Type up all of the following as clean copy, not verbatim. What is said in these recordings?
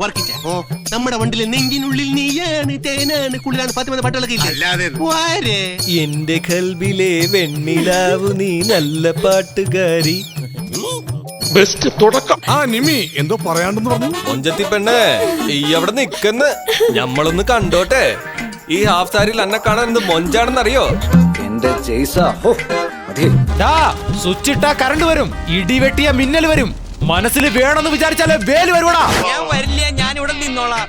വർക്കിച്ച നമ്മുടെ വണ്ടിയിലെ നെഞ്ചിനുള്ളിൽ നീയാണ് തേനാണ് കുളിരാണ് 10 പാട്ടുകളൊക്കെ ഇല്ലേ? എന്റെ കൽബിലെ വെണ്ണിലാവു നീ നല്ല പാട്ടുകാരി. ബെസ്റ്റ് തുടക്കം. ആ നിമി എന്തോ പറയാണ്ടെന്ന് പറഞ്ഞു. ഒഞ്ചത്തി പെണ്ണ് ഈ അവിടെ നിക്കന്ന് ഞമ്മളൊന്ന് കണ്ടോട്ടെ. ഈ ഹാഫ് സാരിയിൽ എന്നെ കാണാൻ എന്ത് മൊഞ്ചാണെന്നറിയോ? എന്റെ സ്വിച്ച് ഇട്ടാ കറണ്ട് വരും, ഇടി വെട്ടിയ മിന്നൽ വരും. മനസ്സിൽ വേണമെന്ന് വിചാരിച്ചാലേ വേല് വരുവാടാ. ഞാൻ വരില്ല, ഞാൻ ഇവിടെ നിന്നോളാം.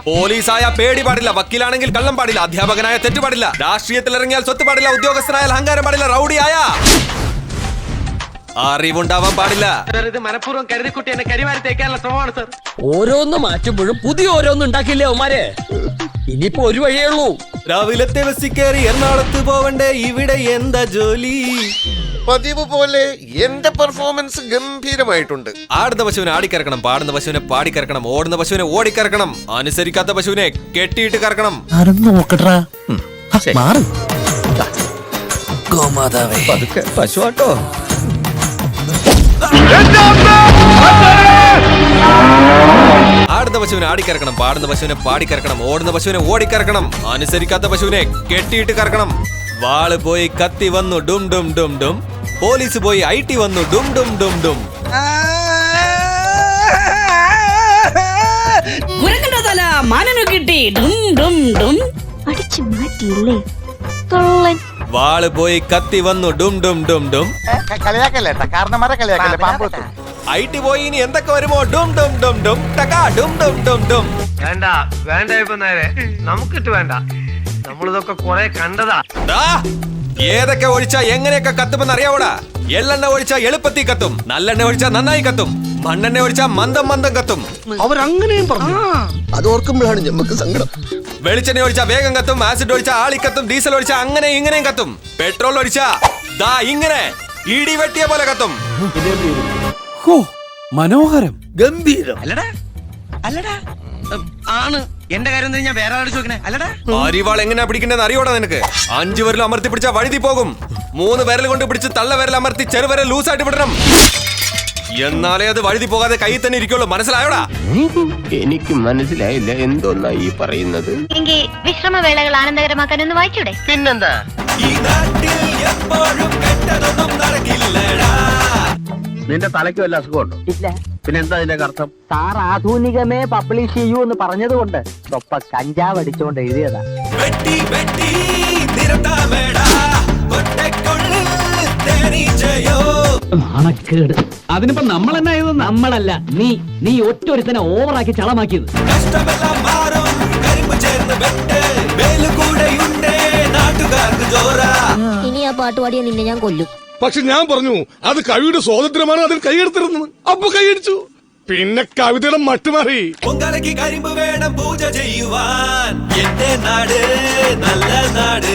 പോലീസായ പേടി പാടില്ല, വക്കീലാണെങ്കിൽ കള്ളം പാടില്ല, അധ്യാപകനായ തെറ്റ് പാടില്ല, രാഷ്ട്രീയത്തിൽ ഇറങ്ങിയാൽ സ്വത്ത് പാടില്ല, ഉദ്യോഗസ്ഥനായാൽ അഹങ്കാരം പാടില്ല, റൗഡിയായ അറിവുണ്ടാവാൻ പാടില്ല. ഇത് മനഃപൂർവ്വം കരുതിക്കുട്ടി എന്നെ കരിവാരി തേക്കാനുള്ള ശ്രമമാണ് സർ. ഓരോന്ന് മാറ്റുമ്പോഴും പുതിയ ഓരോന്നും ഉണ്ടാക്കില്ലേ അവന്മാരെ. ഇനിയിപ്പോ ഒരു വഴിയേ ഉള്ളൂ. രാവിലത്തെ ബസ്സിൽ കയറി എറണാകുളത്ത് പോവണ്ടേ, ഇവിടെ എന്താ ജോലി? പതിവ് പോലെ എന്റെ പെർഫോമൻസ് ഗംഭീരമായിട്ടുണ്ട്. ആടുന്ന പശുവിനെ ആടിക്കറക്കണം, പാടുന്ന പശുവിനെ പാടിക്കറക്കണം, ഓടുന്ന പശുവിനെ ഓടിക്കറക്കണം, അനുസരിക്കാത്ത പശുവിനെ കെട്ടിയിട്ട് കറക്കണം. പശുവാട്ടോ. ആടുന്ന പശുവിനെ ആടിക്കറക്കണം, പാടുന്ന പശുവിനെ പാടിക്കറക്കണം, ഓടുന്ന പശുവിനെ ഓടിക്കറക്കണം, അനുസരിക്കാത്ത പശുവിനെ കെട്ടിയിട്ട് കറക്കണം. വാള് പോയി കത്തി വന്നു ഡും ഡും ഡും ഡും, പോലീസ് പോയി IT വന്നു ഡും ഡും ഡും ഡും. വാള് പോയി കത്തി വന്നു ഡും ഡും ഡും ഡും. IT പോയി ഇനി എന്തൊക്കെ വരുമോ ഡും ഡും ഡും ഡും ടകാ ഡും ഡും ഡും ഡും. വേണ്ട വേണ്ട, ഇപ്പൊ നേരെ നമുക്കിട്ട് വേണ്ട, നമ്മളിതൊക്കെ കൊറേ കണ്ടതാ. ഏതൊക്കെ ഒഴിച്ചാ എങ്ങനെയൊക്കെ കത്തുമെന്ന് അറിയാവൂടാ. എള്ളെണ്ണ ഒഴിച്ചാ എളുപ്പത്തിൽ കത്തും, നല്ലെണ്ണ ഒഴിച്ചാ നന്നായി കത്തും, മണ്ണെണ്ണ ഒഴിച്ചാ മന്ദം മന്ദം കത്തും. അവരങ്ങനെയും പറഞ്ഞു. അത് ഓർക്കുമ്പോഴാണ് നമുക്ക് സങ്കടം. വെളിച്ചെണ്ണ ഒഴിച്ചാ വേഗം കത്തും, ആസിഡ് ഒഴിച്ചാ ആളിക്കത്തും, ഡീസൽ ഒഴിച്ചാ അങ്ങനെ ഇങ്ങനെയും കത്തും, പെട്രോൾ ഒഴിച്ചാ ദാ ഇങ്ങനെ ഇടി വെട്ടിയ പോലെ കത്തും. മനോഹരം, ഗംഭീരം. അല്ലടാ അല്ലടാ ആണ് എന്റെ കാര്യം ഞാൻ വേറെ ആളോട് ചോദിക്കണേ. അല്ലടാ അരിവാൾ എങ്ങനെയാ പിടിക്കണ്ടെന്ന് അറിയോടാ നിനക്ക്? 5 വിരൽ അമർത്തി പിടിച്ചാ വഴുതി പോകും. 3 വിരൽ കൊണ്ട് പിടിച്ച് തള്ള വിരൽ അമർത്തി ചെറുവിരൽ ലൂസായിട്ട് വിടണം. എന്നാലേ അത് വഴുതി പോകാതെ കയ്യിൽ തന്നെ ഇരിക്കുള്ളൂ. മനസ്സിലായോടാ? എനിക്ക് മനസ്സിലായില്ല എന്തോന്നാ ഈ പറയുന്നത്. എങ്കിൽ വിശ്രമവേളകൾ ആനന്ദകരമാക്കാൻ ഒന്ന് വായിച്ചൂടെ? പിന്നെന്താ? ഈ നാട്ടിൽ എപ്പോഴും കെട്ടതൊന്നും നടക്കില്ലടാ. നിന്റെ തലയ്ക്ക് വല്ല അസുഖമുണ്ടോ? ഇല്ല. പിന്നെന്താ ഇതിന്റെ അർത്ഥം? സാർ ആധുനികമേ പബ്ലിഷ് ചെയ്യൂ എന്ന് പറഞ്ഞതുകൊണ്ട് സ്വപ്പ കഞ്ചാവ് അടിച്ചോണ്ട് എഴുതിയതാ. വെട്ടി വെട്ടി നിരത്താമേടാ, ഒറ്റയ്ക്കുള്ളിൽ തേനീച്ചയോ. നാണക്കേട്. അതിനിപ്പോ നമ്മൾ തന്നെ നമ്മളല്ല, നീ ഒറ്റൊരുത്തനെ ഓവറാക്കി ചളമാക്കിയത്. കഷ്ടമെല്ലാം മാറും, കരിമ്പ് ചേർന്ന് വെട്ട്, വേലുകൂടെയുണ്ടേ നാട്ടുകാർക്ക് ജോറാ. ഇനി ആ പാട്ടുപാടിയെ നിന്നെ ഞാൻ കൊല്ലും. പക്ഷെ ഞാൻ പറഞ്ഞു അത് കവിയുടെ സ്വാതന്ത്ര്യമാണ്, അതിൽ കൈയെടുത്തിരുന്നത്. അപ്പൊ കൈയടിച്ചു. പിന്നെ കവിതയുടെ മട്ടുമാറി. പൊങ്കാലയ്ക്ക് കരിമ്പ് വേണം പൂജ ചെയ്യുവാൻ, എന്റെ നാട് നല്ല നാട്.